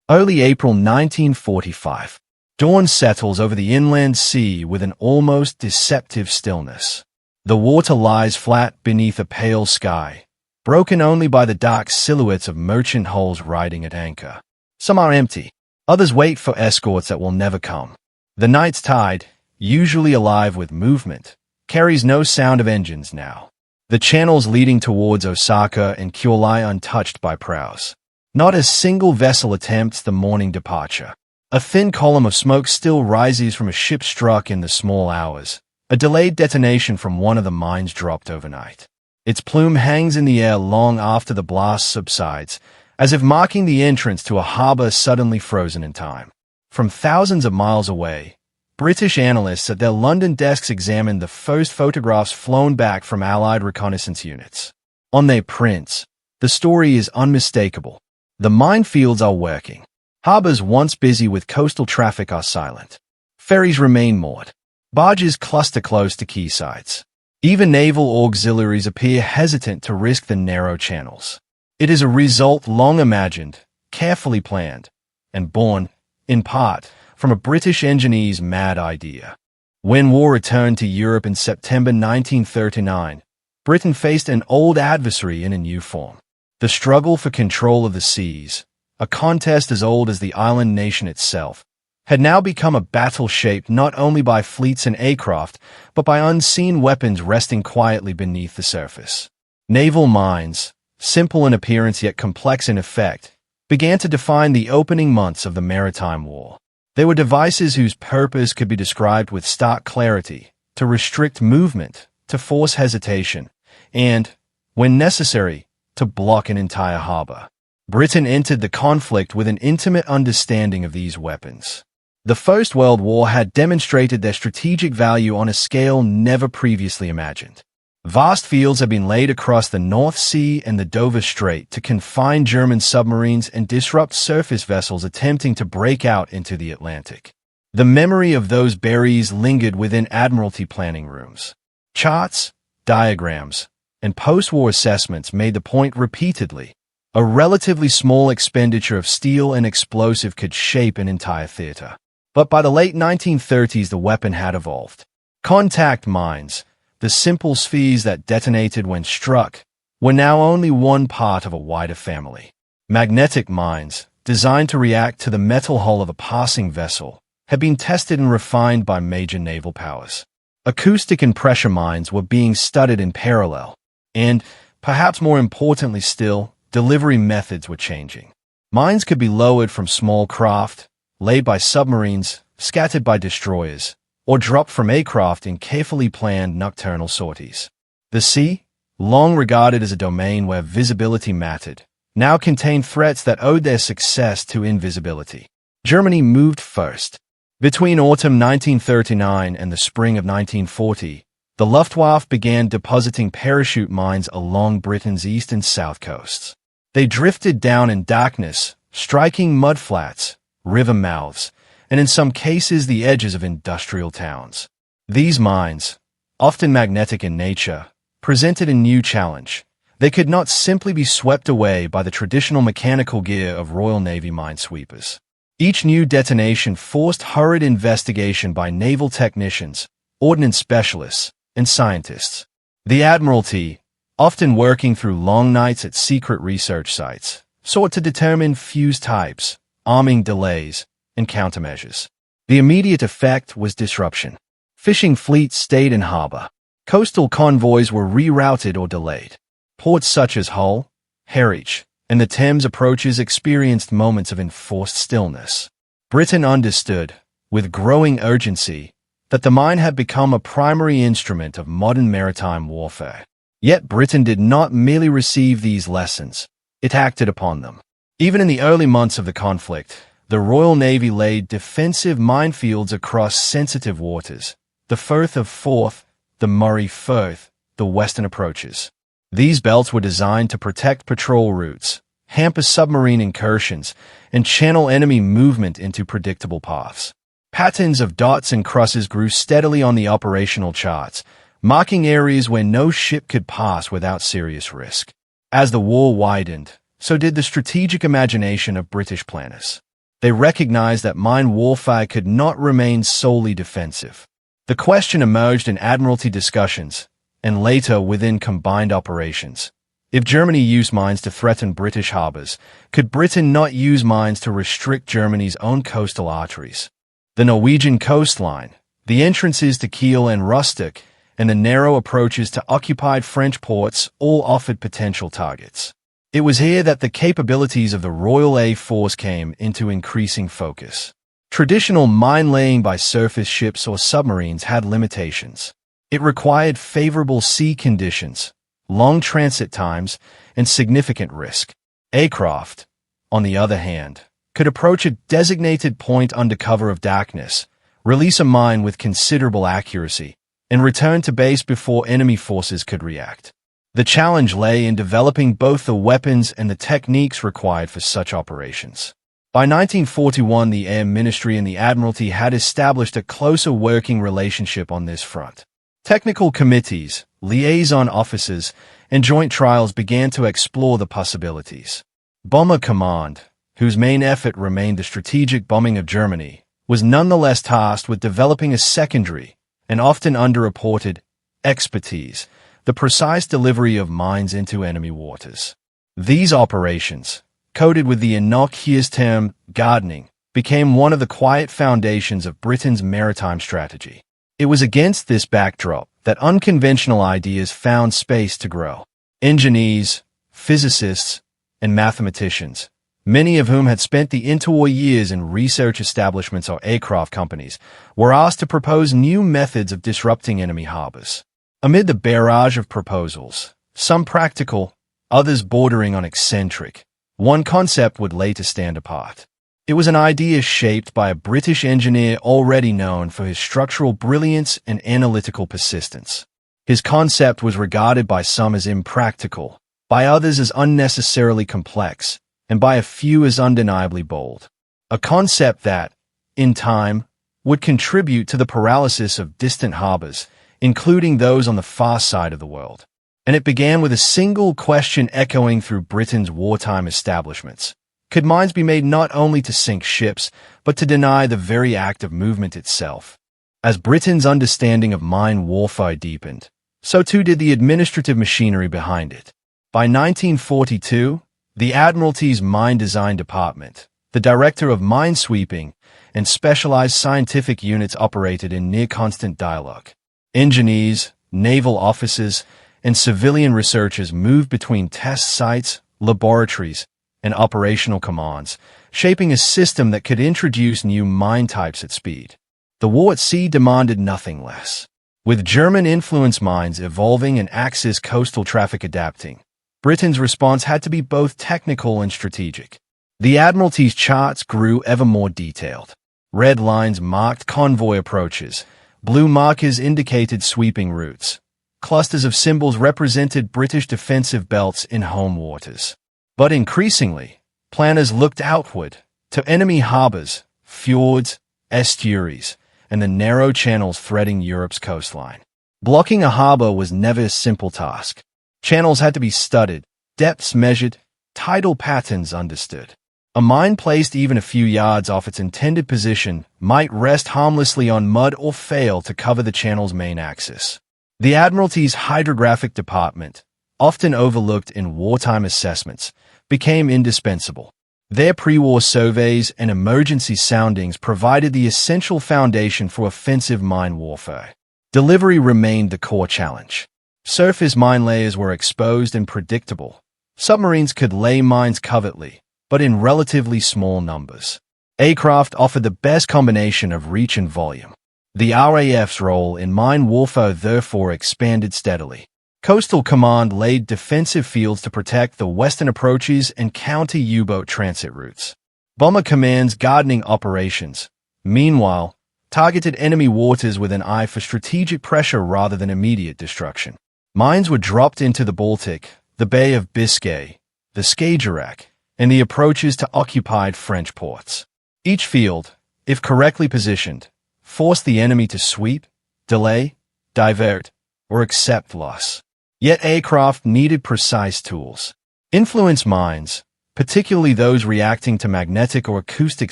Early April 1945. Dawn settles over the inland sea with an almost deceptive stillness. The water lies flat beneath a pale sky, broken only by the dark silhouettes of merchant hulls riding at anchor. Some are empty. Others wait for escorts that will never come. The night's tide, usually alive with movement, carries no sound of engines now. The channels leading towards Osaka and Kyoto lie untouched by prows. Not a single vessel attempts the morning departure. A thin column of smoke still rises from a ship struck in the small hours, a delayed detonation from one of the mines dropped overnight. Its plume hangs in the air long after the blast subsides, as if marking the entrance to a harbor suddenly frozen in time. From thousands of miles away, British analysts at their London desks examined the first photographs flown back from Allied reconnaissance units. On their prints, the story is unmistakable. The minefields are working. Harbors once busy with coastal traffic are silent. Ferries remain moored. Barges cluster close to quaysides. Even naval auxiliaries appear hesitant to risk the narrow channels. It is a result long imagined, carefully planned, and born, in part, from a British engineer's mad idea. When war returned to Europe in September 1939, Britain faced an old adversary in a new form. The struggle for control of the seas, a contest as old as the island nation itself, had now become a battle shaped not only by fleets and aircraft, but by unseen weapons resting quietly beneath the surface. Naval mines, simple in appearance yet complex in effect, began to define the opening months of the maritime war. They were devices whose purpose could be described with stark clarity: to restrict movement, to force hesitation, and, when necessary, to block an entire harbor. Britain entered the conflict with an intimate understanding of these weapons. The First World War had demonstrated their strategic value on a scale never previously imagined. Vast fields had been laid across the North Sea and the Dover Strait to confine German submarines and disrupt surface vessels attempting to break out into the Atlantic. The memory of those berries lingered within Admiralty planning rooms. Charts, diagrams, and post-war assessments made the point repeatedly. A relatively small expenditure of steel and explosive could shape an entire theater. But by the late 1930s, the weapon had evolved. Contact mines, the simple spheres that detonated when struck, were now only one part of a wider family. Magnetic mines, designed to react to the metal hull of a passing vessel, had been tested and refined by major naval powers. Acoustic and pressure mines were being studied in parallel, and, perhaps more importantly still, delivery methods were changing. Mines could be lowered from small craft, laid by submarines, scattered by destroyers, or dropped from aircraft in carefully planned nocturnal sorties. The sea, long regarded as a domain where visibility mattered, now contained threats that owed their success to invisibility. Germany moved first. Between autumn 1939 and the spring of 1940, the Luftwaffe began depositing parachute mines along Britain's east and south coasts. They drifted down in darkness, striking mudflats, river mouths, and in some cases the edges of industrial towns. These mines, often magnetic in nature, presented a new challenge. They could not simply be swept away by the traditional mechanical gear of Royal Navy minesweepers. Each new detonation forced hurried investigation by naval technicians, ordnance specialists, and scientists. The Admiralty, often working through long nights at secret research sites, sought to determine fuse types, arming delays, and countermeasures. The immediate effect was disruption. Fishing fleets stayed in harbor. Coastal convoys were rerouted or delayed. Ports such as Hull, Harwich, and the Thames approaches experienced moments of enforced stillness. Britain understood, with growing urgency, that the mine had become a primary instrument of modern maritime warfare. Yet Britain did not merely receive these lessons, it acted upon them. Even in the early months of the conflict, the Royal Navy laid defensive minefields across sensitive waters: the Firth of Forth, the Murray Firth, the western approaches. These belts were designed to protect patrol routes, hamper submarine incursions, and channel enemy movement into predictable paths. Patterns of dots and crosses grew steadily on the operational charts, marking areas where no ship could pass without serious risk. As the war widened, so did the strategic imagination of British planners. They recognized that mine warfare could not remain solely defensive. The question emerged in Admiralty discussions, and later within combined operations. If Germany used mines to threaten British harbours, could Britain not use mines to restrict Germany's own coastal arteries? The Norwegian coastline, the entrances to Kiel and Rostock, and the narrow approaches to occupied French ports all offered potential targets. It was here that the capabilities of the Royal Air Force came into increasing focus. Traditional mine-laying by surface ships or submarines had limitations. It required favorable sea conditions, long transit times, and significant risk. Aircraft, on the other hand, could approach a designated point under cover of darkness, release a mine with considerable accuracy, and return to base before enemy forces could react. The challenge lay in developing both the weapons and the techniques required for such operations. By 1941, the Air Ministry and the Admiralty had established a closer working relationship on this front. Technical committees, liaison officers, and joint trials began to explore the possibilities. Bomber Command, whose main effort remained the strategic bombing of Germany, was nonetheless tasked with developing a secondary, and often underreported, expertise, the precise delivery of mines into enemy waters. These operations, coded with the innocuous term gardening, became one of the quiet foundations of Britain's maritime strategy. It was against this backdrop that unconventional ideas found space to grow. Engineers, physicists, and mathematicians, many of whom had spent the interwar years in research establishments or aircraft companies, were asked to propose new methods of disrupting enemy harbors. Amid the barrage of proposals, some practical, others bordering on eccentric, one concept would later stand apart. It was an idea shaped by a British engineer already known for his structural brilliance and analytical persistence. His concept was regarded by some as impractical, by others as unnecessarily complex, and by a few as undeniably bold. A concept that, in time, would contribute to the paralysis of distant harbors, including those on the far side of the world. And it began with a single question echoing through Britain's wartime establishments. Could mines be made not only to sink ships, but to deny the very act of movement itself? As Britain's understanding of mine warfare deepened, so too did the administrative machinery behind it. By 1942, the Admiralty's Mine Design Department, the Director of Mine Sweeping, and specialized scientific units operated in near-constant dialogue. Engineers, naval officers, and civilian researchers moved between test sites, laboratories, and operational commands, shaping a system that could introduce new mine types at speed. The war at sea demanded nothing less. With German-influenced mines evolving and Axis coastal traffic adapting, Britain's response had to be both technical and strategic. The Admiralty's charts grew ever more detailed. Red lines marked convoy approaches, blue markers indicated sweeping routes. Clusters of symbols represented British defensive belts in home waters. But increasingly, planners looked outward, to enemy harbours, fjords, estuaries, and the narrow channels threading Europe's coastline. Blocking a harbour was never a simple task. Channels had to be studied, depths measured, tidal patterns understood. A mine placed even a few yards off its intended position might rest harmlessly on mud or fail to cover the channel's main axis. The Admiralty's hydrographic department, often overlooked in wartime assessments, became indispensable. Their pre-war surveys and emergency soundings provided the essential foundation for offensive mine warfare. Delivery remained the core challenge. Surface mine layers were exposed and predictable. Submarines could lay mines covertly, but in relatively small numbers. Aircraft offered the best combination of reach and volume. The RAF's role in mine warfare therefore expanded steadily. Coastal Command laid defensive fields to protect the western approaches and counter U-boat transit routes. Bomber Command's gardening operations, meanwhile, targeted enemy waters with an eye for strategic pressure rather than immediate destruction. Mines were dropped into the Baltic, the Bay of Biscay, the Skagerrak, and the approaches to occupied French ports. Each field, if correctly positioned, forced the enemy to sweep, delay, divert, or accept loss. Yet aircraft needed precise tools. Influence mines, particularly those reacting to magnetic or acoustic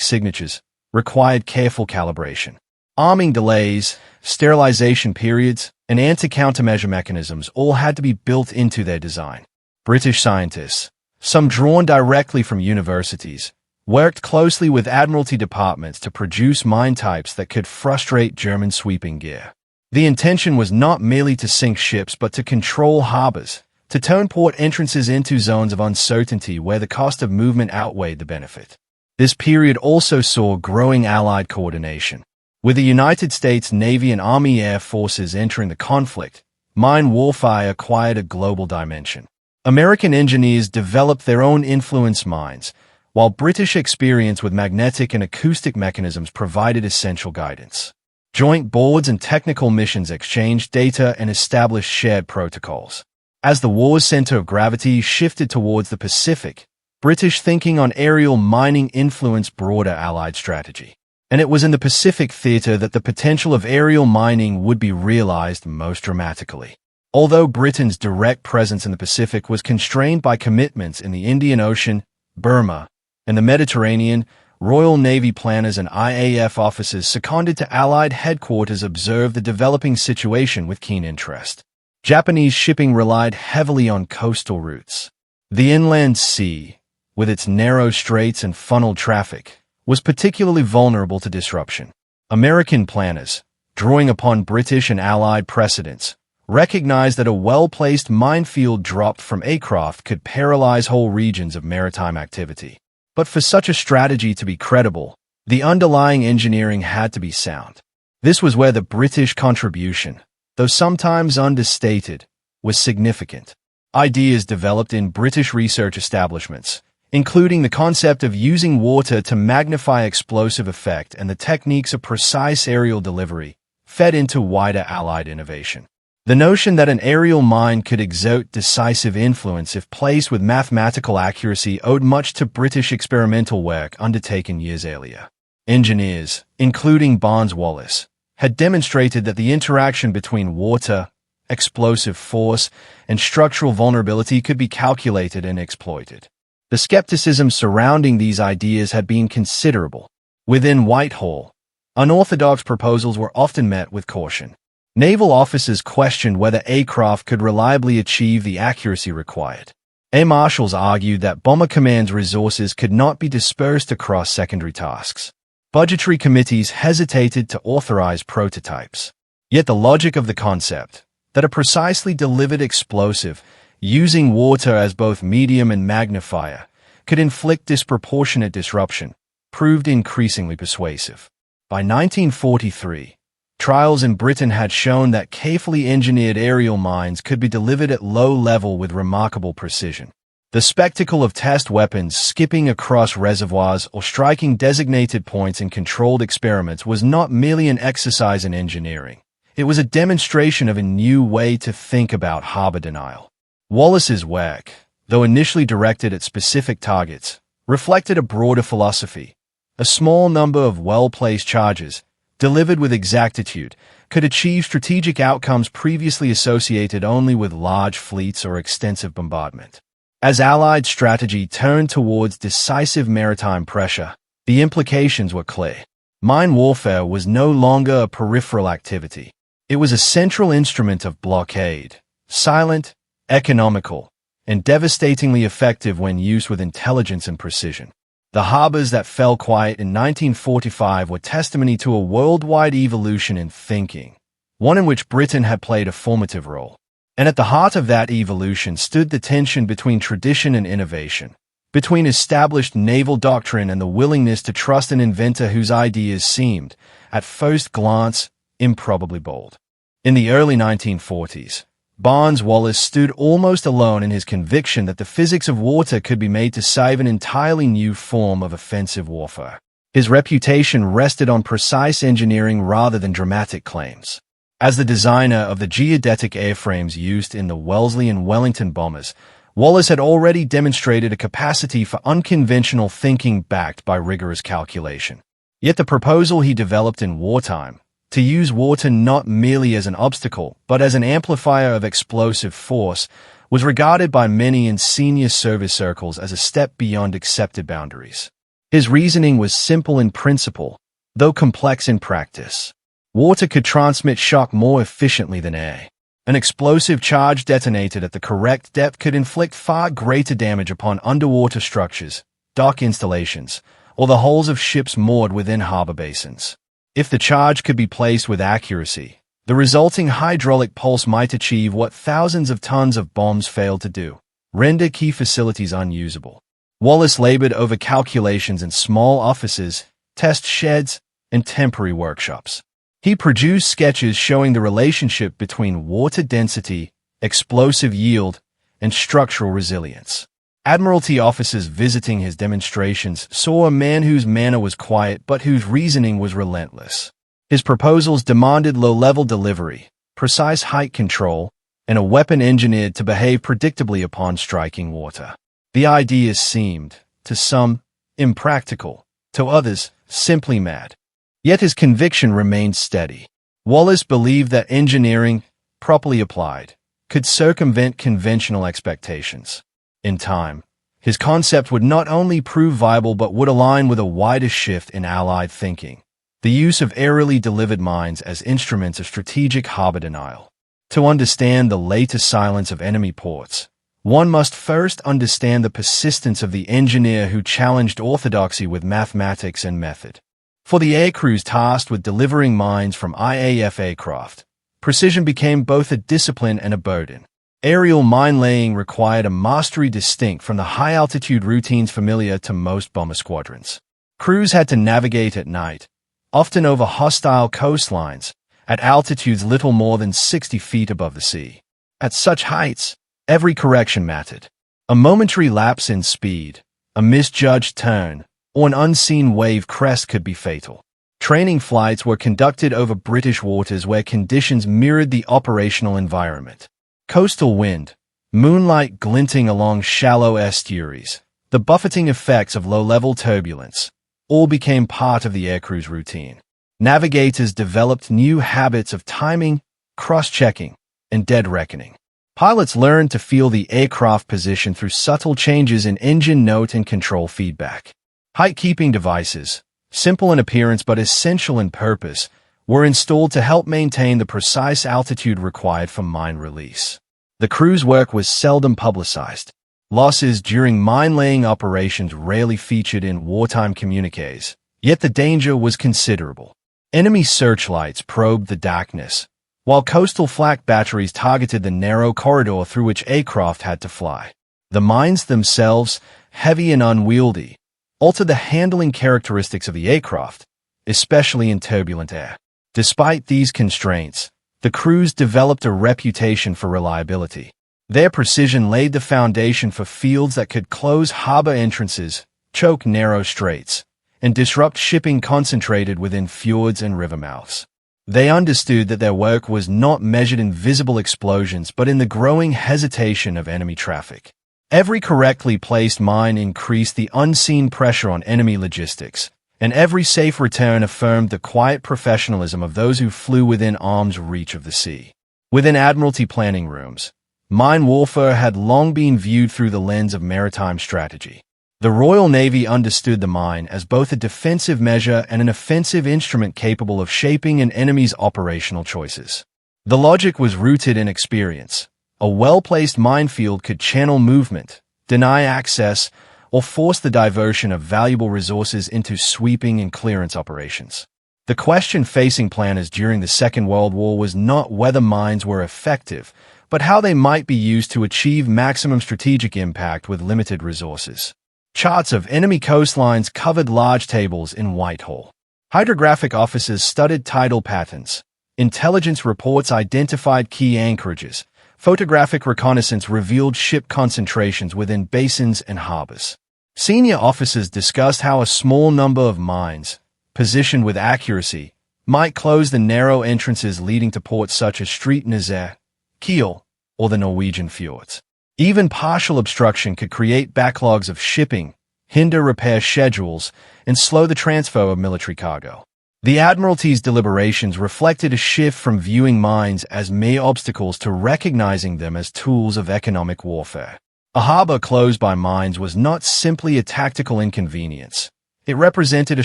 signatures, required careful calibration. Arming delays, sterilization periods, and anti-countermeasure mechanisms all had to be built into their design. British scientists, some drawn directly from universities, worked closely with Admiralty departments to produce mine types that could frustrate German sweeping gear. The intention was not merely to sink ships but to control harbours, to turn port entrances into zones of uncertainty where the cost of movement outweighed the benefit. This period also saw growing Allied coordination. With the United States Navy and Army Air Forces entering the conflict, mine warfare acquired a global dimension. American engineers developed their own influence mines, while British experience with magnetic and acoustic mechanisms provided essential guidance. Joint boards and technical missions exchanged data and established shared protocols. As the war's center of gravity shifted towards the Pacific, British thinking on aerial mining influenced broader Allied strategy. And it was in the Pacific theater that the potential of aerial mining would be realized most dramatically. Although Britain's direct presence in the Pacific was constrained by commitments in the Indian Ocean, Burma, and the Mediterranean, Royal Navy planners and IAF officers seconded to Allied headquarters observed the developing situation with keen interest. Japanese shipping relied heavily on coastal routes. The inland sea, with its narrow straits and funneled traffic, was particularly vulnerable to disruption. American planners, drawing upon British and Allied precedents, recognized that a well-placed minefield dropped from aircraft could paralyze whole regions of maritime activity. But for such a strategy to be credible, the underlying engineering had to be sound. This was where the British contribution, though sometimes understated, was significant. Ideas developed in British research establishments, including the concept of using water to magnify explosive effect and the techniques of precise aerial delivery, fed into wider Allied innovation. The notion that an aerial mine could exert decisive influence if placed with mathematical accuracy owed much to British experimental work undertaken years earlier. Engineers, including Barnes-Wallis, had demonstrated that the interaction between water, explosive force, and structural vulnerability could be calculated and exploited. The skepticism surrounding these ideas had been considerable. Within Whitehall, unorthodox proposals were often met with caution. Naval officers questioned whether aircraft could reliably achieve the accuracy required. Air marshals argued that Bomber Command's resources could not be dispersed across secondary tasks. Budgetary committees hesitated to authorize prototypes. Yet the logic of the concept, that a precisely delivered explosive, using water as both medium and magnifier, could inflict disproportionate disruption, proved increasingly persuasive. By 1943, trials in Britain had shown that carefully engineered aerial mines could be delivered at low level with remarkable precision. The spectacle of test weapons skipping across reservoirs or striking designated points in controlled experiments was not merely an exercise in engineering. It was a demonstration of a new way to think about harbor denial. Wallis's work, though initially directed at specific targets, reflected a broader philosophy. A small number of well-placed charges, delivered with exactitude, could achieve strategic outcomes previously associated only with large fleets or extensive bombardment. As Allied strategy turned towards decisive maritime pressure, the implications were clear. Mine warfare was no longer a peripheral activity. It was a central instrument of blockade, silent, economical, and devastatingly effective when used with intelligence and precision. The harbors that fell quiet in 1945 were testimony to a worldwide evolution in thinking, one in which Britain had played a formative role. And at the heart of that evolution stood the tension between tradition and innovation, between established naval doctrine and the willingness to trust an inventor whose ideas seemed, at first glance, improbably bold. In the early 1940s, Barnes-Wallis stood almost alone in his conviction that the physics of water could be made to save an entirely new form of offensive warfare. His reputation rested on precise engineering rather than dramatic claims. As the designer of the geodetic airframes used in the Wellesley and Wellington bombers, Wallis had already demonstrated a capacity for unconventional thinking backed by rigorous calculation. Yet the proposal he developed in wartime, to use water not merely as an obstacle, but as an amplifier of explosive force, was regarded by many in senior service circles as a step beyond accepted boundaries. His reasoning was simple in principle, though complex in practice. Water could transmit shock more efficiently than air. An explosive charge detonated at the correct depth could inflict far greater damage upon underwater structures, dock installations, or the hulls of ships moored within harbor basins. If the charge could be placed with accuracy, the resulting hydraulic pulse might achieve what thousands of tons of bombs failed to do: render key facilities unusable. Wallace labored over calculations in small offices, test sheds, and temporary workshops. He produced sketches showing the relationship between water density, explosive yield, and structural resilience. Admiralty officers visiting his demonstrations saw a man whose manner was quiet but whose reasoning was relentless. His proposals demanded low-level delivery, precise height control, and a weapon engineered to behave predictably upon striking water. The ideas seemed, to some, impractical, to others, simply mad. Yet his conviction remained steady. Wallace believed that engineering, properly applied, could circumvent conventional expectations. In time, his concept would not only prove viable but would align with a wider shift in Allied thinking: the use of aerially delivered mines as instruments of strategic harbor denial. To understand the later silence of enemy ports, one must first understand the persistence of the engineer who challenged orthodoxy with mathematics and method. For the aircrews tasked with delivering mines from IAF aircraft, precision became both a discipline and a burden. Aerial mine-laying required a mastery distinct from the high-altitude routines familiar to most bomber squadrons. Crews had to navigate at night, often over hostile coastlines, at altitudes little more than 60 feet above the sea. At such heights, every correction mattered. A momentary lapse in speed, a misjudged turn, or an unseen wave crest could be fatal. Training flights were conducted over British waters where conditions mirrored the operational environment. Coastal wind, moonlight glinting along shallow estuaries, the buffeting effects of low-level turbulence, all became part of the aircrew's routine. Navigators developed new habits of timing, cross-checking, and dead reckoning. Pilots learned to feel the aircraft position through subtle changes in engine note and control feedback. Height-keeping devices, simple in appearance but essential in purpose, were installed to help maintain the precise altitude required for mine release. The crew's work was seldom publicized. Losses during mine-laying operations rarely featured in wartime communiques, yet the danger was considerable. Enemy searchlights probed the darkness, while coastal flak batteries targeted the narrow corridor through which aircraft had to fly. The mines themselves, heavy and unwieldy, altered the handling characteristics of the aircraft, especially in turbulent air. Despite these constraints, the crews developed a reputation for reliability. Their precision laid the foundation for fields that could close harbor entrances, choke narrow straits, and disrupt shipping concentrated within fjords and river mouths. They understood that their work was not measured in visible explosions but in the growing hesitation of enemy traffic. Every correctly placed mine increased the unseen pressure on enemy logistics, and every safe return affirmed the quiet professionalism of those who flew within arm's reach of the sea. Within Admiralty planning rooms, mine warfare had long been viewed through the lens of maritime strategy. The Royal Navy understood the mine as both a defensive measure and an offensive instrument capable of shaping an enemy's operational choices. The logic was rooted in experience. A well-placed minefield could channel movement, deny access, or force the diversion of valuable resources into sweeping and clearance operations. The question facing planners during the Second World War was not whether mines were effective, but how they might be used to achieve maximum strategic impact with limited resources. Charts of enemy coastlines covered large tables in Whitehall. Hydrographic officers studied tidal patterns. Intelligence reports identified key anchorages. Photographic reconnaissance revealed ship concentrations within basins and harbors. Senior officers discussed how a small number of mines, positioned with accuracy, might close the narrow entrances leading to ports such as Street Nazaire, Kiel, or the Norwegian fjords. Even partial obstruction could create backlogs of shipping, hinder repair schedules, and slow the transfer of military cargo. The Admiralty's deliberations reflected a shift from viewing mines as mere obstacles to recognizing them as tools of economic warfare. A harbor closed by mines was not simply a tactical inconvenience. It represented a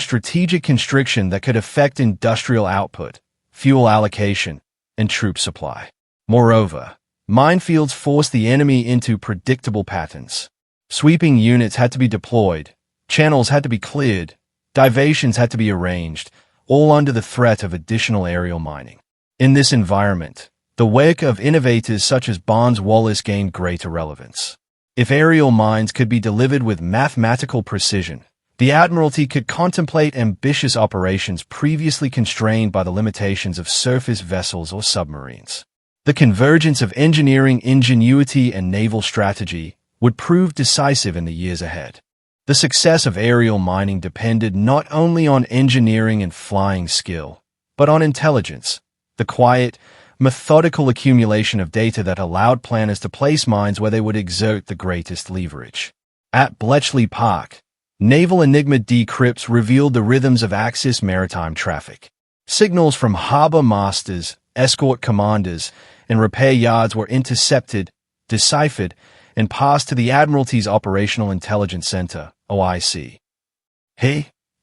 strategic constriction that could affect industrial output, fuel allocation, and troop supply. Moreover, minefields forced the enemy into predictable patterns. Sweeping units had to be deployed, channels had to be cleared, diversions had to be arranged, all under the threat of additional aerial mining. In this environment, the work of innovators such as Barnes-Wallis gained greater relevance. If aerial mines could be delivered with mathematical precision, the Admiralty could contemplate ambitious operations previously constrained by the limitations of surface vessels or submarines. The convergence of engineering ingenuity and naval strategy would prove decisive in the years ahead. The success of aerial mining depended not only on engineering and flying skill, but on intelligence, the quiet, methodical accumulation of data that allowed planners to place mines where they would exert the greatest leverage. At Bletchley Park, naval Enigma decrypts revealed the rhythms of Axis maritime traffic. Signals from harbor masters, escort commanders, and repair yards were intercepted, deciphered, and passed to the Admiralty's Operational Intelligence Center, OIC.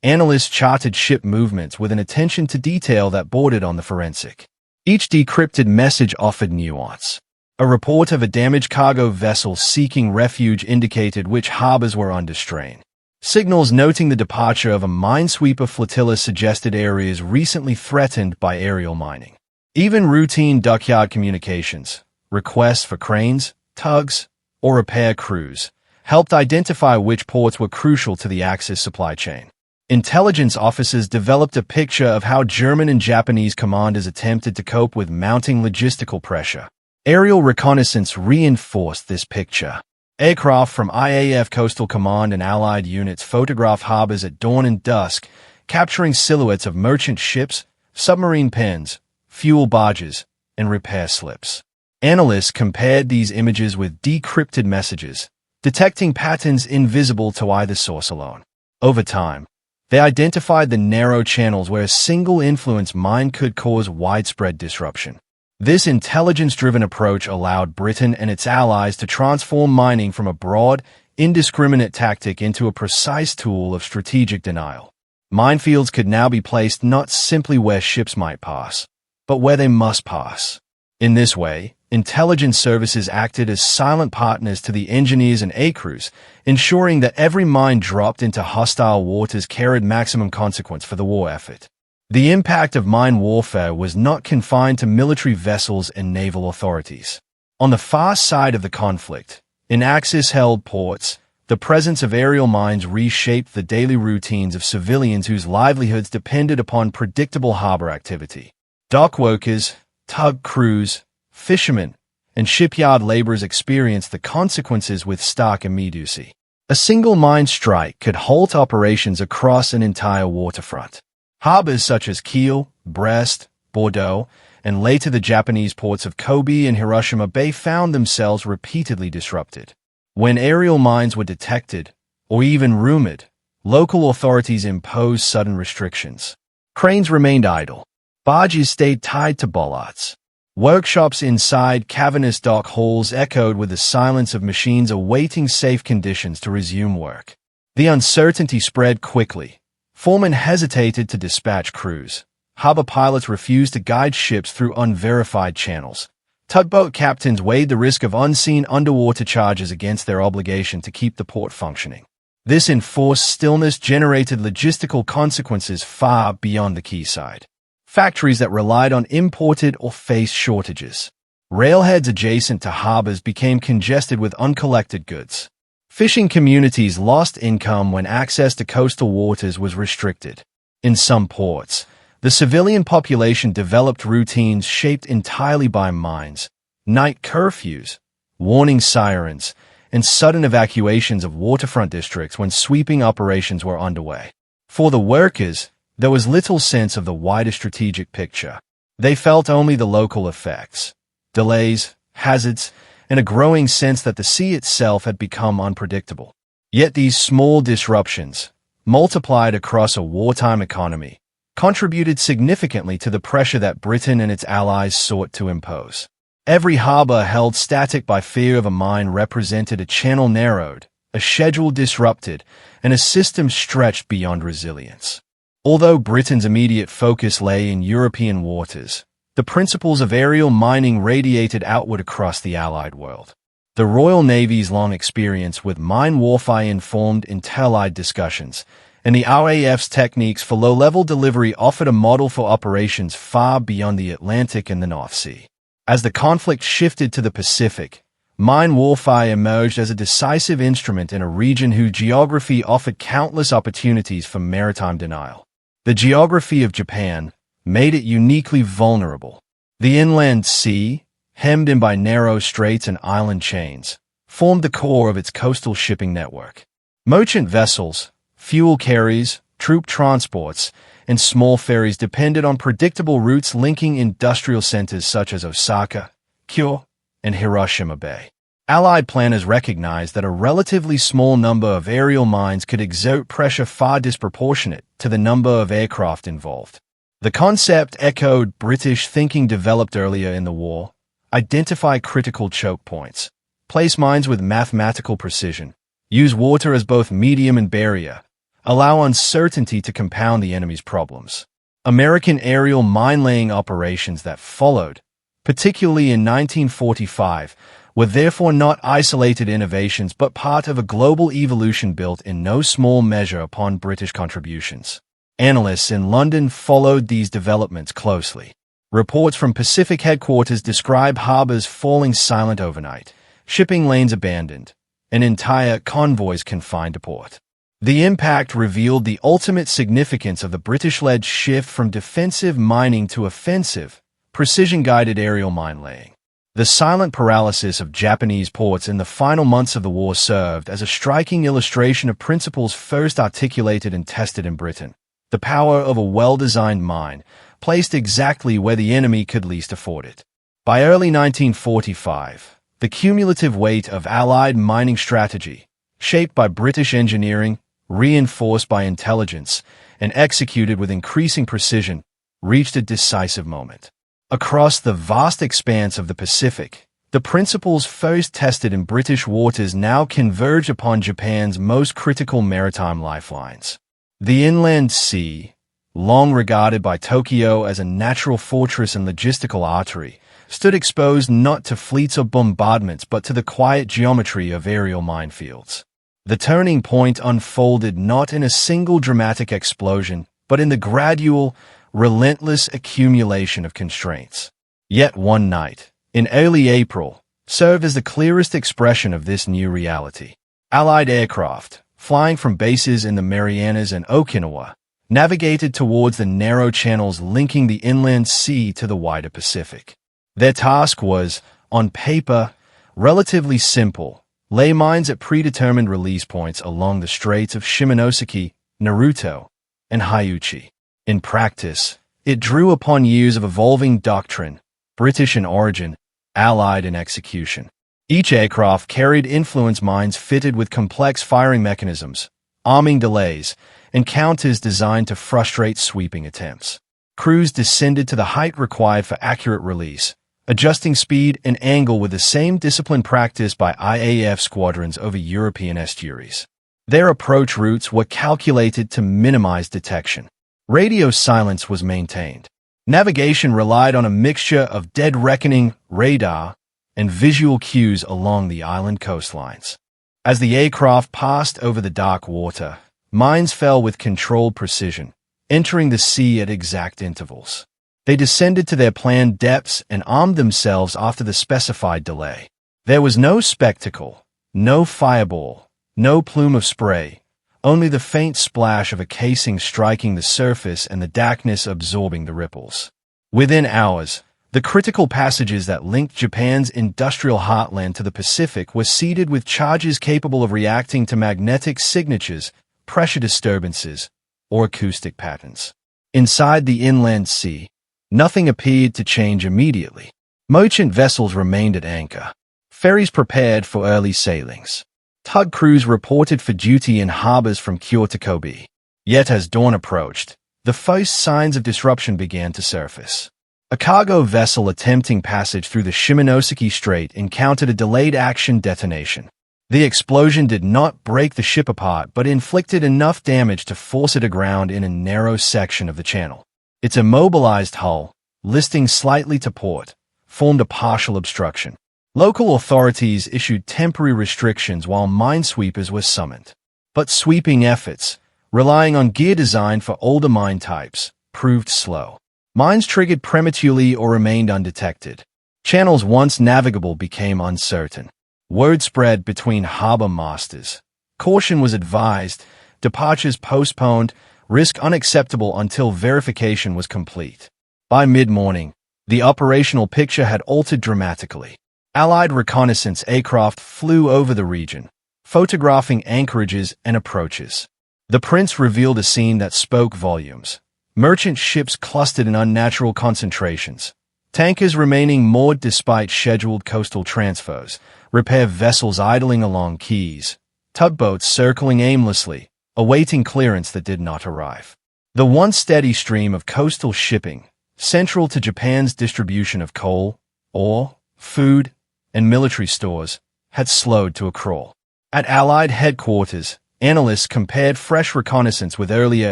Analysts charted ship movements with an attention to detail that bordered on the forensic. Each decrypted message offered nuance. A report of a damaged cargo vessel seeking refuge indicated which harbors were under strain. Signals noting the departure of a minesweeper flotilla suggested areas recently threatened by aerial mining. Even routine dockyard communications, requests for cranes, tugs, or repair crews, helped identify which ports were crucial to the Axis supply chain. Intelligence officers developed a picture of how German and Japanese commanders attempted to cope with mounting logistical pressure. Aerial reconnaissance reinforced this picture. Aircraft from IAF Coastal Command and Allied units photographed harbors at dawn and dusk, capturing silhouettes of merchant ships, submarine pens, fuel barges, and repair slips. Analysts compared these images with decrypted messages, detecting patterns invisible to either source alone. Over time, they identified the narrow channels where a single influence mine could cause widespread disruption. This intelligence-driven approach allowed Britain and its allies to transform mining from a broad, indiscriminate tactic into a precise tool of strategic denial. Minefields could now be placed not simply where ships might pass, but where they must pass. In this way, intelligence services acted as silent partners to the engineers and aircrews, ensuring that every mine dropped into hostile waters carried maximum consequence for the war effort. The impact of mine warfare was not confined to military vessels and naval authorities. On the far side of the conflict, in Axis-held ports, the presence of aerial mines reshaped the daily routines of civilians whose livelihoods depended upon predictable harbor activity. Dock workers, tug crews, fishermen, and shipyard laborers experienced the consequences with stark immediacy. A single mine strike could halt operations across an entire waterfront. Harbors such as Kiel, Brest, Bordeaux, and later the Japanese ports of Kobe and Hiroshima Bay found themselves repeatedly disrupted. When aerial mines were detected, or even rumored, local authorities imposed sudden restrictions. Cranes remained idle. Barges stayed tied to bollards. Workshops inside cavernous dock halls echoed with the silence of machines awaiting safe conditions to resume work. The uncertainty spread quickly. Foremen hesitated to dispatch crews. Harbor pilots refused to guide ships through unverified channels. Tugboat captains weighed the risk of unseen underwater charges against their obligation to keep the port functioning. This enforced stillness generated logistical consequences far beyond the quayside. Factories that relied on imported or faced shortages. Railheads adjacent to harbors became congested with uncollected goods. Fishing communities lost income when access to coastal waters was restricted. In some ports, the civilian population developed routines shaped entirely by mines, night curfews, warning sirens, and sudden evacuations of waterfront districts when sweeping operations were underway. For the workers, there was little sense of the wider strategic picture. They felt only the local effects, delays, hazards, and a growing sense that the sea itself had become unpredictable. Yet these small disruptions, multiplied across a wartime economy, contributed significantly to the pressure that Britain and its allies sought to impose. Every harbour held static by fear of a mine represented a channel narrowed, a schedule disrupted, and a system stretched beyond resilience. Although Britain's immediate focus lay in European waters, the principles of aerial mining radiated outward across the Allied world. The Royal Navy's long experience with mine warfare informed intel-eyed discussions, and the RAF's techniques for low-level delivery offered a model for operations far beyond the Atlantic and the North Sea. As the conflict shifted to the Pacific, mine warfare emerged as a decisive instrument in a region whose geography offered countless opportunities for maritime denial. The geography of Japan made it uniquely vulnerable. The inland sea, hemmed in by narrow straits and island chains, formed the core of its coastal shipping network. Merchant vessels, fuel carriers, troop transports, and small ferries depended on predictable routes linking industrial centers such as Osaka, Kyoto, and Hiroshima Bay. Allied planners recognized that a relatively small number of aerial mines could exert pressure far disproportionate to the number of aircraft involved. The concept echoed British thinking developed earlier in the war: identify critical choke points, place mines with mathematical precision, use water as both medium and barrier, allow uncertainty to compound the enemy's problems. American aerial mine-laying operations that followed, particularly in 1945, were therefore not isolated innovations but part of a global evolution built in no small measure upon British contributions. Analysts in London followed these developments closely. Reports from Pacific headquarters describe harbours falling silent overnight, shipping lanes abandoned, and entire convoys confined to port. The impact revealed the ultimate significance of the British-led shift from defensive mining to offensive, precision-guided aerial mine-laying. The silent paralysis of Japanese ports in the final months of the war served as a striking illustration of principles first articulated and tested in Britain: the power of a well-designed mine, placed exactly where the enemy could least afford it. By early 1945, the cumulative weight of Allied mining strategy, shaped by British engineering, reinforced by intelligence, and executed with increasing precision, reached a decisive moment. Across the vast expanse of the Pacific, the principles first tested in British waters now converge upon Japan's most critical maritime lifelines. The inland sea, long regarded by Tokyo as a natural fortress and logistical artery, stood exposed not to fleets of bombardments but to the quiet geometry of aerial minefields. The turning point unfolded not in a single dramatic explosion, but in the gradual, relentless accumulation of constraints. Yet one night, in early April, served as the clearest expression of this new reality. Allied aircraft, flying from bases in the Marianas and Okinawa, navigated towards the narrow channels linking the inland sea to the wider Pacific. Their task was, on paper, relatively simple: lay mines at predetermined release points along the straits of Shimonoseki, Naruto, and Hyuchi. In practice, it drew upon years of evolving doctrine, British in origin, Allied in execution. Each aircraft carried influence mines fitted with complex firing mechanisms, arming delays, and counters designed to frustrate sweeping attempts. Crews descended to the height required for accurate release, adjusting speed and angle with the same discipline practiced by IAF squadrons over European estuaries. Their approach routes were calculated to minimize detection. Radio silence was maintained. Navigation relied on a mixture of dead reckoning, radar, and visual cues along the island coastlines. As the aircraft passed over the dark water, mines fell with controlled precision, entering the sea at exact intervals. They descended to their planned depths and armed themselves after the specified delay. There was no spectacle, no fireball, no plume of spray, only the faint splash of a casing striking the surface and the darkness absorbing the ripples. Within hours, the critical passages that linked Japan's industrial heartland to the Pacific were seeded with charges capable of reacting to magnetic signatures, pressure disturbances, or acoustic patterns. Inside the inland sea, nothing appeared to change immediately. Merchant vessels remained at anchor. Ferries prepared for early sailings. Tug crews reported for duty in harbors from Kyoto to Kobe. Yet as dawn approached, the first signs of disruption began to surface. A cargo vessel attempting passage through the Shimonoseki Strait encountered a delayed action detonation. The explosion did not break the ship apart but inflicted enough damage to force it aground in a narrow section of the channel. Its immobilized hull, listing slightly to port, formed a partial obstruction. Local authorities issued temporary restrictions while minesweepers were summoned. But sweeping efforts, relying on gear designed for older mine types, proved slow. Mines triggered prematurely or remained undetected. Channels once navigable became uncertain. Word spread between harbor masters. Caution was advised, departures postponed, risk unacceptable until verification was complete. By mid-morning, the operational picture had altered dramatically. Allied reconnaissance aircraft flew over the region, photographing anchorages and approaches. The prints revealed a scene that spoke volumes. Merchant ships clustered in unnatural concentrations. Tankers remaining moored despite scheduled coastal transfers. Repair vessels idling along quays. Tugboats circling aimlessly, awaiting clearance that did not arrive. The once steady stream of coastal shipping, central to Japan's distribution of coal, ore, food, and military stores, had slowed to a crawl. At Allied headquarters, analysts compared fresh reconnaissance with earlier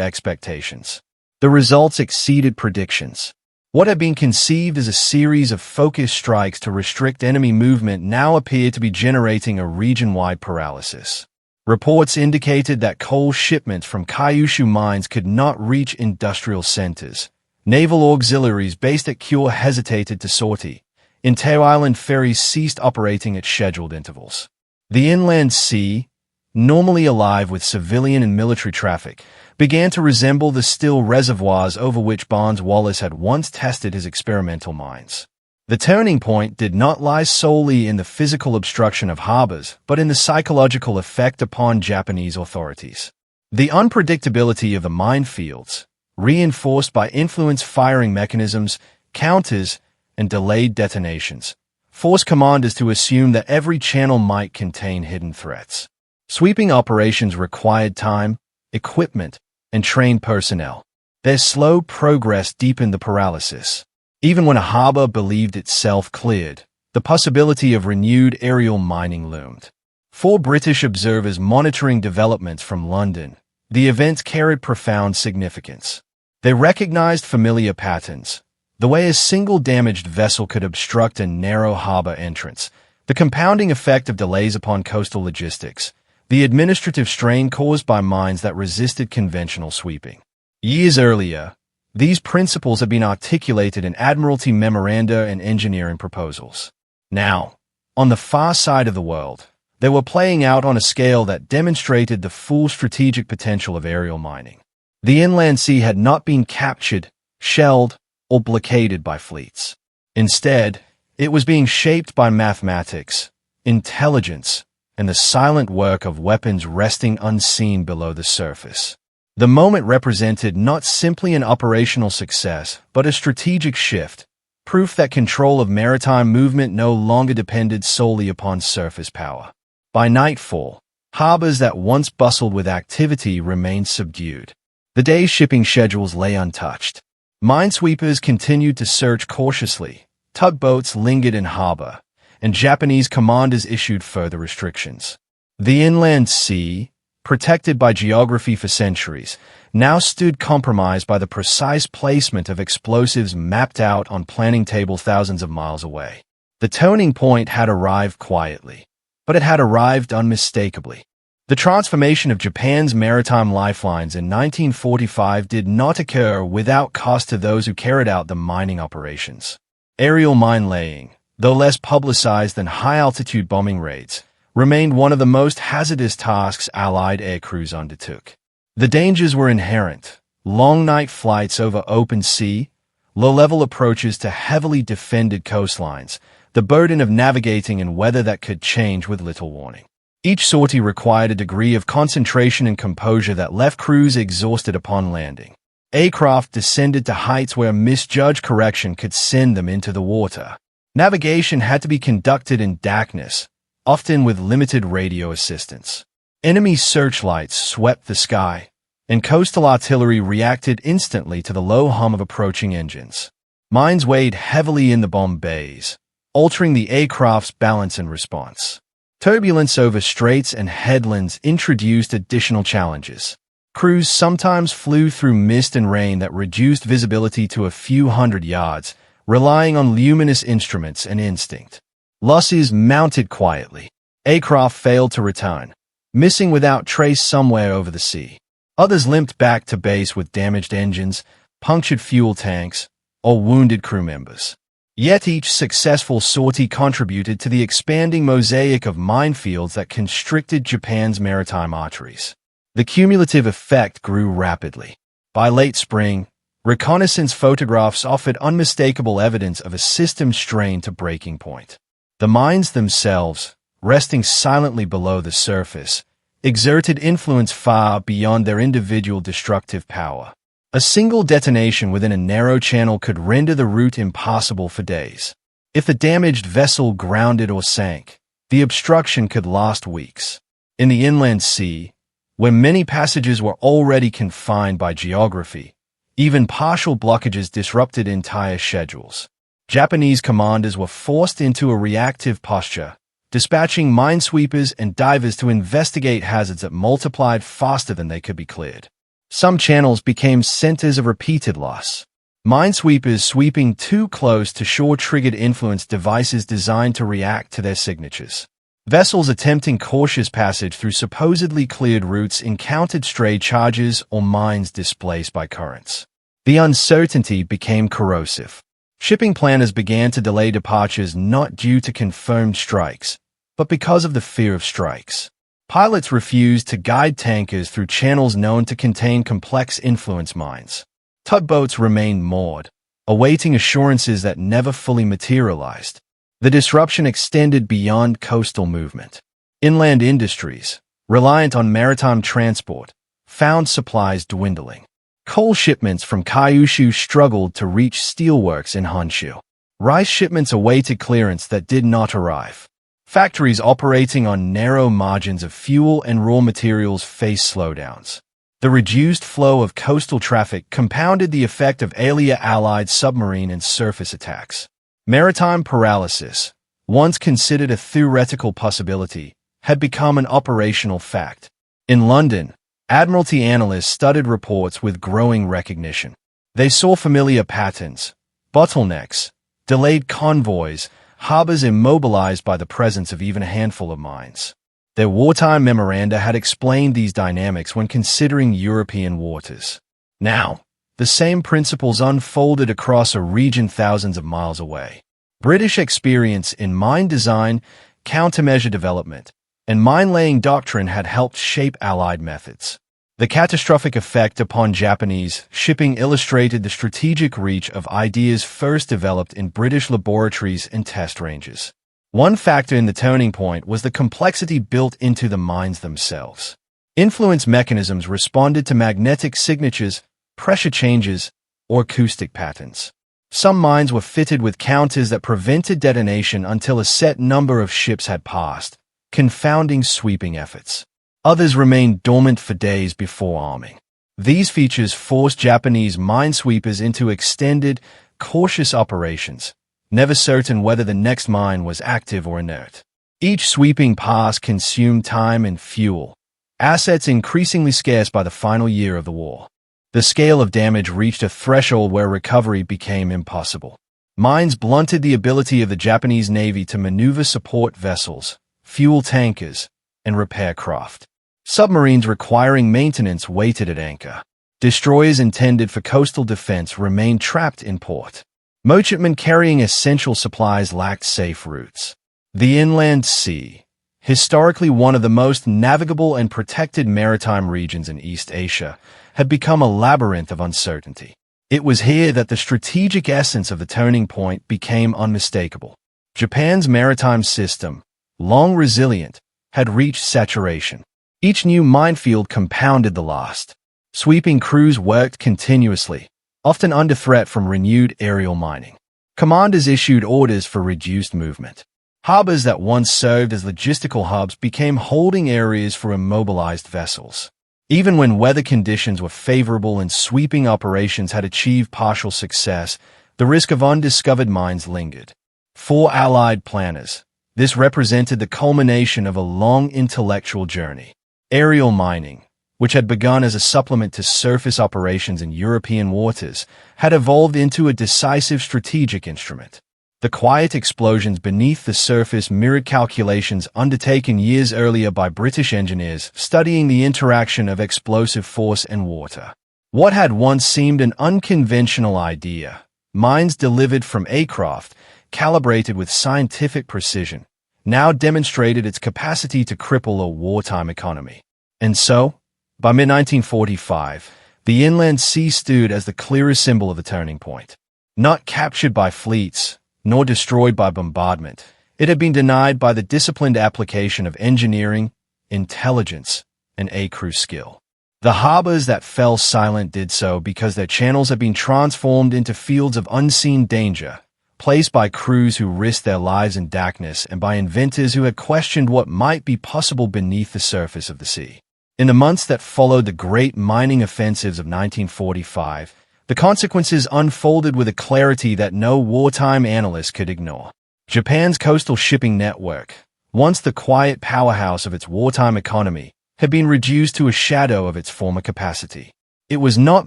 expectations. The results exceeded predictions. What had been conceived as a series of focused strikes to restrict enemy movement now appeared to be generating a region-wide paralysis. Reports indicated that coal shipments from Kyushu mines could not reach industrial centers. Naval auxiliaries based at Kure hesitated to sortie. Inter-island ferries ceased operating at scheduled intervals. The inland sea, normally alive with civilian and military traffic, began to resemble the still reservoirs over which Barnes Wallis had once tested his experimental mines. The turning point did not lie solely in the physical obstruction of harbors, but in the psychological effect upon Japanese authorities. The unpredictability of the minefields, reinforced by influence firing mechanisms, counters, and delayed detonations, forced commanders to assume that every channel might contain hidden threats. Sweeping operations required time, equipment, and trained personnel. Their slow progress deepened the paralysis. Even when a harbor believed itself cleared, the possibility of renewed aerial mining loomed. For British observers monitoring developments from London, the events carried profound significance. They recognized familiar patterns, the way a single damaged vessel could obstruct a narrow harbor entrance, the compounding effect of delays upon coastal logistics, the administrative strain caused by mines that resisted conventional sweeping. Years earlier, these principles had been articulated in Admiralty memoranda and engineering proposals. Now, on the far side of the world, they were playing out on a scale that demonstrated the full strategic potential of aerial mining. The inland sea had not been captured, shelled, or blockaded by fleets. Instead, it was being shaped by mathematics, intelligence, and the silent work of weapons resting unseen below the surface. The moment represented not simply an operational success, but a strategic shift, proof that control of maritime movement no longer depended solely upon surface power. By nightfall, harbors that once bustled with activity remained subdued. The day's shipping schedules lay untouched. Minesweepers continued to search cautiously, tugboats lingered in harbor, and Japanese commanders issued further restrictions. The inland sea, protected by geography for centuries, now stood compromised by the precise placement of explosives mapped out on planning tables thousands of miles away. The turning point had arrived quietly, but it had arrived unmistakably. The transformation of Japan's maritime lifelines in 1945 did not occur without cost to those who carried out the mining operations. Aerial mine laying, though less publicized than high-altitude bombing raids, remained one of the most hazardous tasks Allied air crews undertook. The dangers were inherent: long night flights over open sea, low-level approaches to heavily defended coastlines, the burden of navigating in weather that could change with little warning. Each sortie required a degree of concentration and composure that left crews exhausted upon landing. Aircraft descended to heights where misjudged correction could send them into the water. Navigation had to be conducted in darkness, often with limited radio assistance. Enemy searchlights swept the sky, and coastal artillery reacted instantly to the low hum of approaching engines. Mines weighed heavily in the bomb bays, altering the aircraft's balance and response. Turbulence over straits and headlands introduced additional challenges. Crews sometimes flew through mist and rain that reduced visibility to a few hundred yards, relying on luminous instruments and instinct. Losses mounted quietly. Aircraft failed to return, missing without trace somewhere over the sea. Others limped back to base with damaged engines, punctured fuel tanks, or wounded crew members. Yet each successful sortie contributed to the expanding mosaic of minefields that constricted Japan's maritime arteries. The cumulative effect grew rapidly. By late spring, reconnaissance photographs offered unmistakable evidence of a system strained to breaking point. The mines themselves, resting silently below the surface, exerted influence far beyond their individual destructive power. A single detonation within a narrow channel could render the route impossible for days. If the damaged vessel grounded or sank, the obstruction could last weeks. In the inland sea, where many passages were already confined by geography, even partial blockages disrupted entire schedules. Japanese commanders were forced into a reactive posture, dispatching minesweepers and divers to investigate hazards that multiplied faster than they could be cleared. Some channels became centers of repeated loss. Minesweepers sweeping too close to shore triggered influence devices designed to react to their signatures. Vessels attempting cautious passage through supposedly cleared routes encountered stray charges or mines displaced by currents. The uncertainty became corrosive. Shipping planners began to delay departures not due to confirmed strikes, but because of the fear of strikes. Pilots refused to guide tankers through channels known to contain complex influence mines. Tugboats remained moored, awaiting assurances that never fully materialized. The disruption extended beyond coastal movement. Inland industries, reliant on maritime transport, found supplies dwindling. Coal shipments from Kyushu struggled to reach steelworks in Honshu. Rice shipments awaited clearance that did not arrive. Factories operating on narrow margins of fuel and raw materials faced slowdowns. The reduced flow of coastal traffic compounded the effect of allied submarine and surface attacks. Maritime paralysis, once considered a theoretical possibility, had become an operational fact. In London, Admiralty analysts studied reports with growing recognition. They saw familiar patterns: bottlenecks, delayed convoys, harbours immobilized by the presence of even a handful of mines. Their wartime memoranda had explained these dynamics when considering European waters. Now, the same principles unfolded across a region thousands of miles away. British experience in mine design, countermeasure development, and mine-laying doctrine had helped shape Allied methods. The catastrophic effect upon Japanese shipping illustrated the strategic reach of ideas first developed in British laboratories and test ranges. One factor in the turning point was the complexity built into the mines themselves. Influence mechanisms responded to magnetic signatures, pressure changes, or acoustic patterns. Some mines were fitted with counters that prevented detonation until a set number of ships had passed, confounding sweeping efforts. Others remained dormant for days before arming. These features forced Japanese minesweepers into extended, cautious operations, never certain whether the next mine was active or inert. Each sweeping pass consumed time and fuel, assets increasingly scarce by the final year of the war. The scale of damage reached a threshold where recovery became impossible. Mines blunted the ability of the Japanese Navy to maneuver support vessels, fuel tankers, and repair craft. Submarines requiring maintenance waited at anchor. Destroyers intended for coastal defense remained trapped in port. Merchantmen carrying essential supplies lacked safe routes. The inland sea, historically one of the most navigable and protected maritime regions in East Asia, had become a labyrinth of uncertainty. It was here that the strategic essence of the turning point became unmistakable. Japan's maritime system, long resilient, had reached saturation. Each new minefield compounded the last. Sweeping crews worked continuously, often under threat from renewed aerial mining. Commanders issued orders for reduced movement. Harbours that once served as logistical hubs became holding areas for immobilized vessels. Even when weather conditions were favorable and sweeping operations had achieved partial success, the risk of undiscovered mines lingered. For Allied planners, this represented the culmination of a long intellectual journey. Aerial mining, which had begun as a supplement to surface operations in European waters, had evolved into a decisive strategic instrument. The quiet explosions beneath the surface mirrored calculations undertaken years earlier by British engineers studying the interaction of explosive force and water. What had once seemed an unconventional idea, mines delivered from aircraft, calibrated with scientific precision, now demonstrated its capacity to cripple a wartime economy. And so, by mid-1945, the inland sea stood as the clearest symbol of the turning point. Not captured by fleets, nor destroyed by bombardment, it had been denied by the disciplined application of engineering, intelligence, and aircrew skill. The harbors that fell silent did so because their channels had been transformed into fields of unseen danger, placed by crews who risked their lives in darkness and by inventors who had questioned what might be possible beneath the surface of the sea. In the months that followed the great mining offensives of 1945, the consequences unfolded with a clarity that no wartime analyst could ignore. Japan's coastal shipping network, once the quiet powerhouse of its wartime economy, had been reduced to a shadow of its former capacity. It was not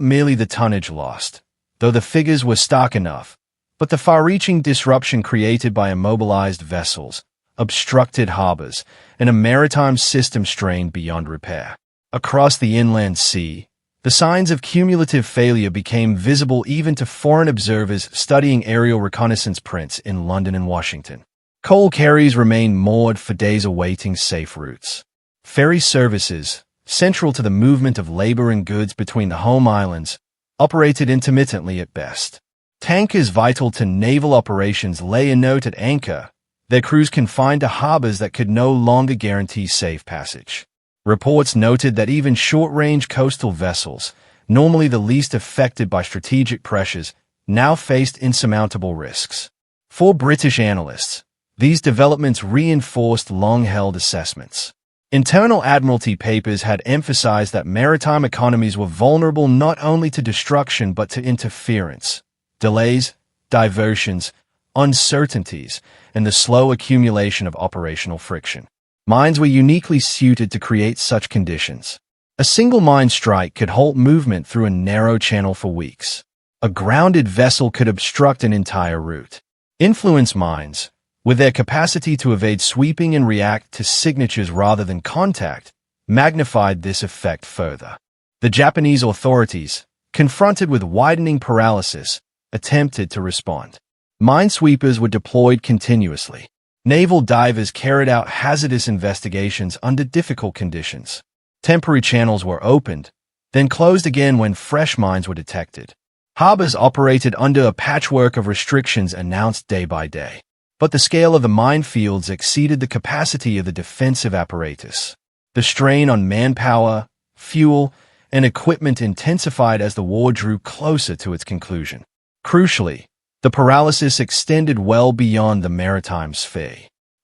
merely the tonnage lost, though the figures were stark enough, but the far-reaching disruption created by immobilized vessels, obstructed harbors, and a maritime system strained beyond repair. Across the inland sea, the signs of cumulative failure became visible even to foreign observers studying aerial reconnaissance prints in London and Washington. Coal carriers remained moored for days awaiting safe routes. Ferry services, central to the movement of labor and goods between the home islands, operated intermittently at best. Tankers vital to naval operations lay inert at anchor, their crews confined to harbors that could no longer guarantee safe passage. Reports noted that even short-range coastal vessels, normally the least affected by strategic pressures, now faced insurmountable risks. For British analysts, these developments reinforced long-held assessments. Internal Admiralty papers had emphasized that maritime economies were vulnerable not only to destruction but to interference, delays, diversions, uncertainties, and the slow accumulation of operational friction. Mines were uniquely suited to create such conditions. A single mine strike could halt movement through a narrow channel for weeks. A grounded vessel could obstruct an entire route. Influence mines, with their capacity to evade sweeping and react to signatures rather than contact, magnified this effect further. The Japanese authorities, confronted with widening paralysis, attempted to respond. Minesweepers were deployed continuously. Naval divers carried out hazardous investigations under difficult conditions. Temporary channels were opened, then closed again when fresh mines were detected. Harbors operated under a patchwork of restrictions announced day by day. But the scale of the minefields exceeded the capacity of the defensive apparatus. The strain on manpower, fuel, and equipment intensified as the war drew closer to its conclusion. Crucially, the paralysis extended well beyond the maritime sphere.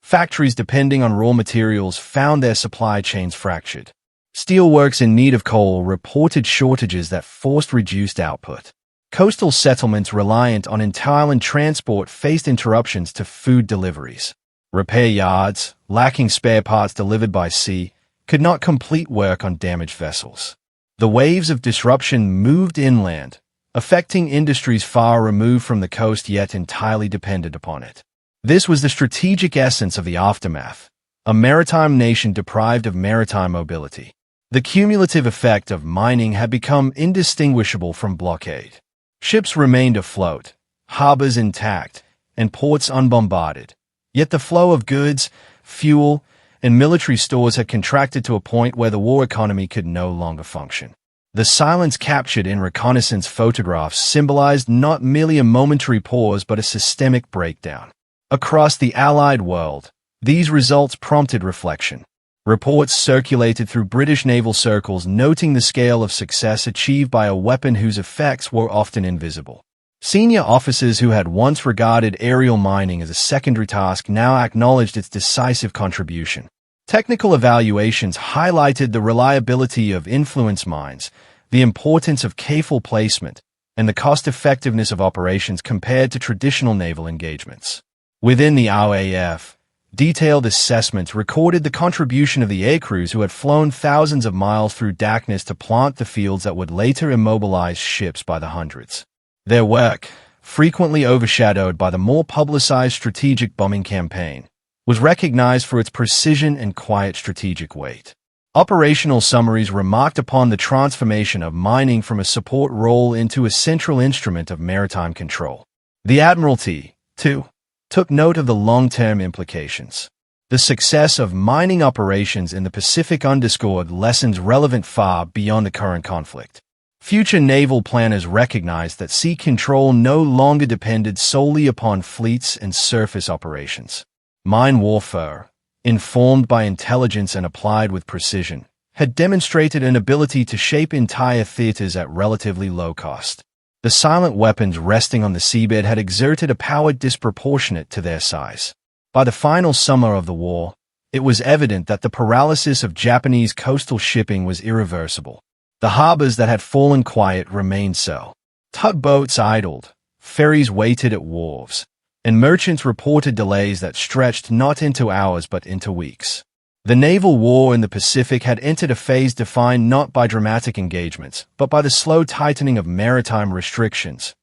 Factories depending on raw materials found their supply chains fractured. Steelworks in need of coal reported shortages that forced reduced output. Coastal settlements reliant on inter-island transport faced interruptions to food deliveries. Repair yards, lacking spare parts delivered by sea, could not complete work on damaged vessels. The waves of disruption moved inland, affecting industries far removed from the coast yet entirely dependent upon it. This was the strategic essence of the aftermath, a maritime nation deprived of maritime mobility. The cumulative effect of mining had become indistinguishable from blockade. Ships remained afloat, harbors intact, and ports unbombarded, yet the flow of goods, fuel, and military stores had contracted to a point where the war economy could no longer function. The silence captured in reconnaissance photographs symbolized not merely a momentary pause but a systemic breakdown. Across the Allied world, these results prompted reflection. Reports circulated through British naval circles noting the scale of success achieved by a weapon whose effects were often invisible. Senior officers who had once regarded aerial mining as a secondary task now acknowledged its decisive contribution. Technical evaluations highlighted the reliability of influence mines, the importance of careful placement, and the cost-effectiveness of operations compared to traditional naval engagements. Within the RAF, detailed assessments recorded the contribution of the aircrews who had flown thousands of miles through darkness to plant the fields that would later immobilize ships by the hundreds. Their work, frequently overshadowed by the more publicized strategic bombing campaign, was recognized for its precision and quiet strategic weight. Operational summaries remarked upon the transformation of mining from a support role into a central instrument of maritime control. The Admiralty, too, took note of the long-term implications. The success of mining operations in the Pacific underscored lessons relevant far beyond the current conflict. Future naval planners recognized that sea control no longer depended solely upon fleets and surface operations. Mine warfare, informed by intelligence and applied with precision, had demonstrated an ability to shape entire theaters at relatively low cost. The silent weapons resting on the seabed had exerted a power disproportionate to their size. By the final summer of the war, it was evident that the paralysis of Japanese coastal shipping was irreversible. The harbors that had fallen quiet remained so. Tugboats idled, ferries waited at wharves, and merchants reported delays that stretched not into hours but into weeks. The naval war in the Pacific had entered a phase defined not by dramatic engagements, but by the slow tightening of maritime restrictions,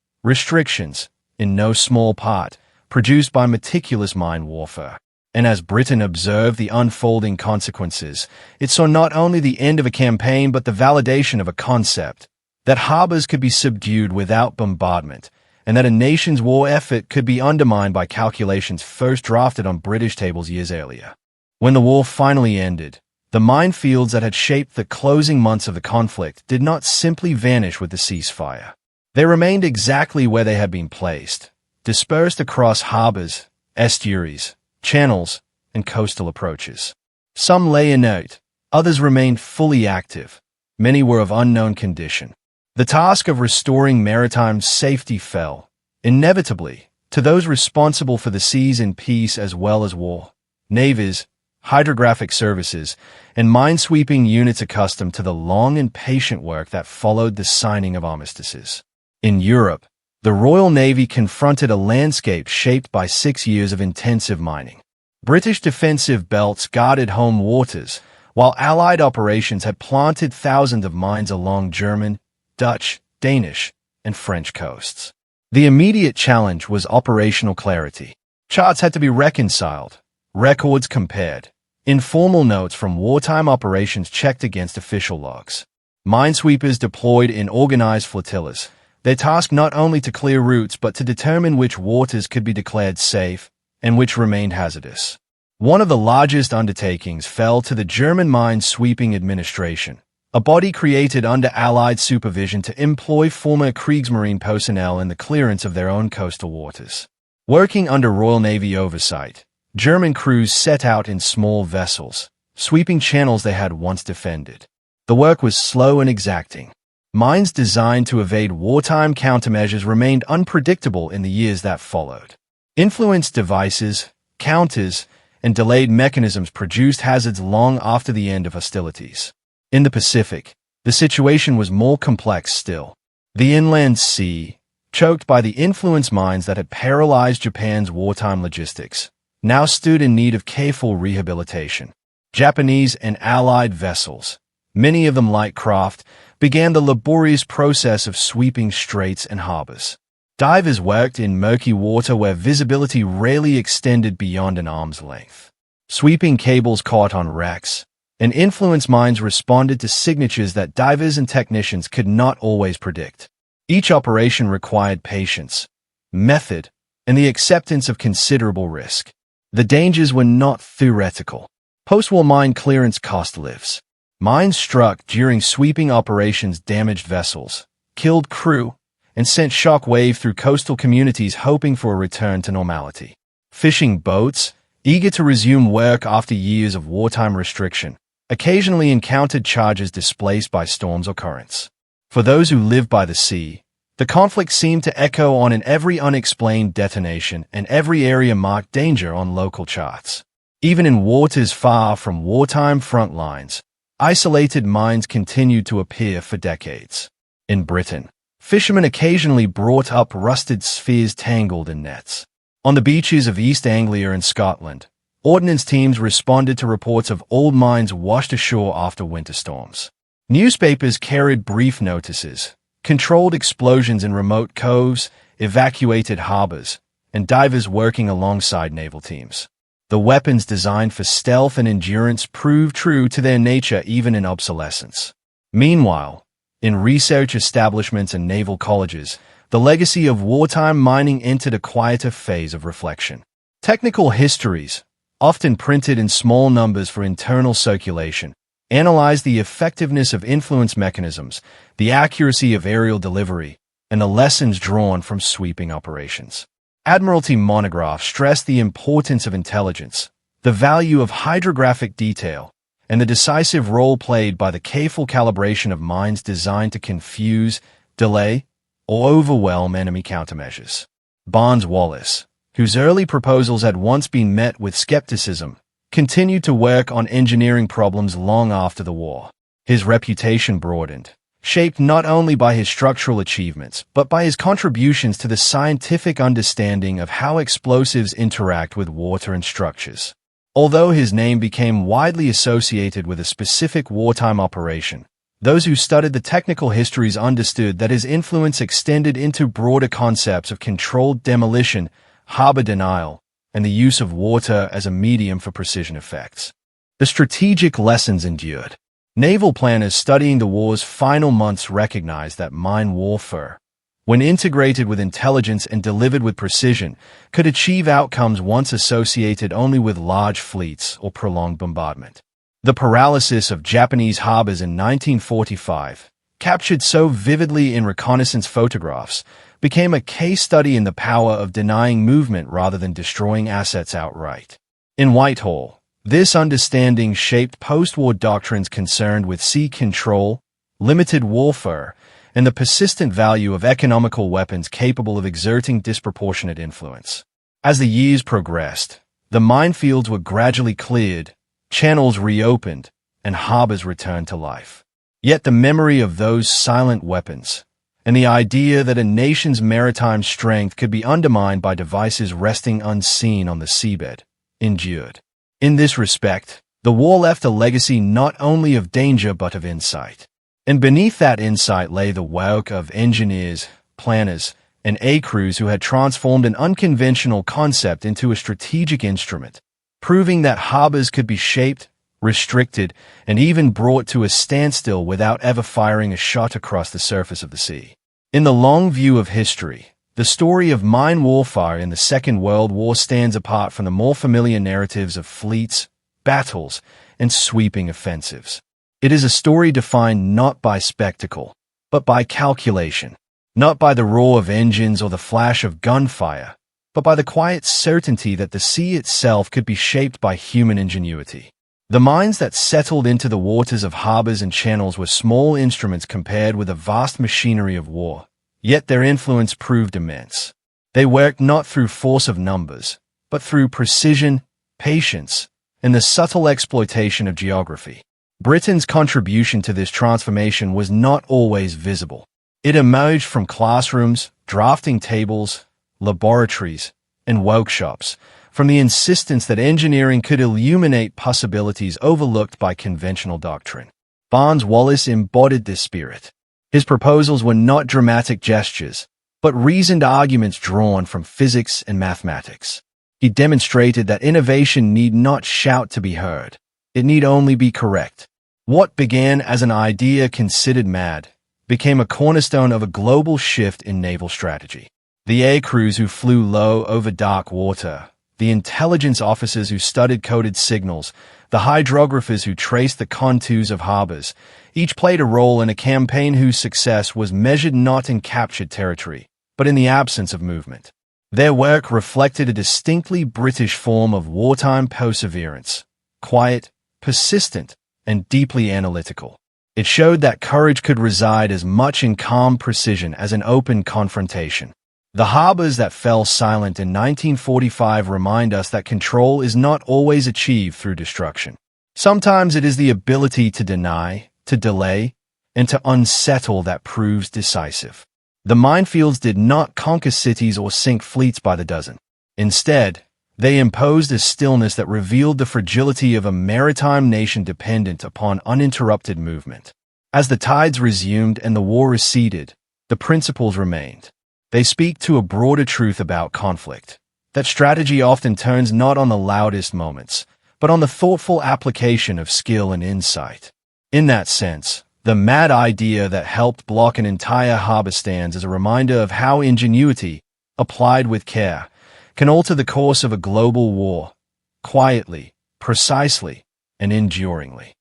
in no small part, produced by meticulous mine warfare. And as Britain observed the unfolding consequences, it saw not only the end of a campaign but the validation of a concept, that harbors could be subdued without bombardment, and that a nation's war effort could be undermined by calculations first drafted on British tables years earlier. When the war finally ended, the minefields that had shaped the closing months of the conflict did not simply vanish with the ceasefire. They remained exactly where they had been placed, dispersed across harbors, estuaries, channels, and coastal approaches. Some lay inert, others remained fully active. Many were of unknown condition. The task of restoring maritime safety fell, inevitably, to those responsible for the seas in peace as well as war: navies, hydrographic services, and minesweeping units accustomed to the long and patient work that followed the signing of armistices. In Europe, the Royal Navy confronted a landscape shaped by 6 years of intensive mining. British defensive belts guarded home waters, while Allied operations had planted thousands of mines along German, Dutch, Danish, and French coasts. The immediate challenge was operational clarity. Charts had to be reconciled, records compared, informal notes from wartime operations checked against official logs. Minesweepers deployed in organized flotillas, their task not only to clear routes but to determine which waters could be declared safe and which remained hazardous. One of the largest undertakings fell to the German Mine-Sweeping Administration, a body created under Allied supervision to employ former Kriegsmarine personnel in the clearance of their own coastal waters. Working under Royal Navy oversight, German crews set out in small vessels, sweeping channels they had once defended. The work was slow and exacting. Mines designed to evade wartime countermeasures remained unpredictable in the years that followed. Influence devices, counters, and delayed mechanisms produced hazards long after the end of hostilities. In the Pacific, the situation was more complex still. The inland sea, choked by the influence mines that had paralyzed Japan's wartime logistics, now stood in need of careful rehabilitation. Japanese and Allied vessels, many of them light craft, began the laborious process of sweeping straits and harbors. Divers worked in murky water where visibility rarely extended beyond an arm's length. Sweeping cables caught on wrecks, and influence mines responded to signatures that divers and technicians could not always predict. Each operation required patience, method, and the acceptance of considerable risk. The dangers were not theoretical. Post-war mine clearance cost lives. Mines struck during sweeping operations damaged vessels, killed crew, and sent shock wave through coastal communities hoping for a return to normality. Fishing boats, eager to resume work after years of wartime restriction, occasionally encountered charges displaced by storms or currents. For those who lived by the sea, the conflict seemed to echo on in every unexplained detonation and every area marked danger on local charts. Even in waters far from wartime front lines, isolated mines continued to appear for decades. In Britain, fishermen occasionally brought up rusted spheres tangled in nets. On the beaches of East Anglia and Scotland, ordnance teams responded to reports of old mines washed ashore after winter storms. Newspapers carried brief notices, controlled explosions in remote coves, evacuated harbours, and divers working alongside naval teams. The weapons designed for stealth and endurance proved true to their nature even in obsolescence. Meanwhile, in research establishments and naval colleges, the legacy of wartime mining entered a quieter phase of reflection. Technical histories, often printed in small numbers for internal circulation, analyzed the effectiveness of influence mechanisms, the accuracy of aerial delivery, and the lessons drawn from sweeping operations. Admiralty monographs stressed the importance of intelligence, the value of hydrographic detail, and the decisive role played by the careful calibration of mines designed to confuse, delay, or overwhelm enemy countermeasures. Barnes-Wallis, whose early proposals had once been met with skepticism, continued to work on engineering problems long after the war. His reputation broadened, shaped not only by his structural achievements, but by his contributions to the scientific understanding of how explosives interact with water and structures. Although his name became widely associated with a specific wartime operation, those who studied the technical histories understood that his influence extended into broader concepts of controlled demolition, harbor denial, and the use of water as a medium for precision effects. The strategic lessons endured. Naval planners studying the war's final months recognized that mine warfare, when integrated with intelligence and delivered with precision, could achieve outcomes once associated only with large fleets or prolonged bombardment. The paralysis of Japanese harbors in 1945, captured so vividly in reconnaissance photographs, became a case study in the power of denying movement rather than destroying assets outright. In Whitehall, this understanding shaped post-war doctrines concerned with sea control, limited warfare, and the persistent value of economical weapons capable of exerting disproportionate influence. As the years progressed, the minefields were gradually cleared, channels reopened, and harbors returned to life. Yet the memory of those silent weapons, and the idea that a nation's maritime strength could be undermined by devices resting unseen on the seabed, endured. In this respect, the war left a legacy not only of danger but of insight. And beneath that insight lay the work of engineers, planners, and crews who had transformed an unconventional concept into a strategic instrument, proving that harbors could be shaped, restricted, and even brought to a standstill without ever firing a shot across the surface of the sea. In the long view of history, the story of mine warfare in the Second World War stands apart from the more familiar narratives of fleets, battles, and sweeping offensives. It is a story defined not by spectacle, but by calculation, not by the roar of engines or the flash of gunfire, but by the quiet certainty that the sea itself could be shaped by human ingenuity. The mines that settled into the waters of harbors and channels were small instruments compared with the vast machinery of war, yet their influence proved immense. They worked not through force of numbers, but through precision, patience, and the subtle exploitation of geography. Britain's contribution to this transformation was not always visible. It emerged from classrooms, drafting tables, laboratories, and workshops, from the insistence that engineering could illuminate possibilities overlooked by conventional doctrine. Barnes-Wallis embodied this spirit. His proposals were not dramatic gestures, but reasoned arguments drawn from physics and mathematics. He demonstrated that innovation need not shout to be heard. It need only be correct. What began as an idea considered mad became a cornerstone of a global shift in naval strategy. The air crews who flew low over dark water, the intelligence officers who studied coded signals, the hydrographers who traced the contours of harbors, each played a role in a campaign whose success was measured not in captured territory, but in the absence of movement. Their work reflected a distinctly British form of wartime perseverance, quiet, persistent, and deeply analytical. It showed that courage could reside as much in calm precision as in open confrontation. The harbours that fell silent in 1945 remind us that control is not always achieved through destruction. Sometimes it is the ability to deny, to delay, and to unsettle that proves decisive. The minefields did not conquer cities or sink fleets by the dozen. Instead, they imposed a stillness that revealed the fragility of a maritime nation dependent upon uninterrupted movement. As the tides resumed and the war receded, the principles remained. They speak to a broader truth about conflict, that strategy often turns not on the loudest moments, but on the thoughtful application of skill and insight. In that sense, the mad idea that helped block an entire harbor stands as a reminder of how ingenuity, applied with care, can alter the course of a global war, quietly, precisely, and enduringly.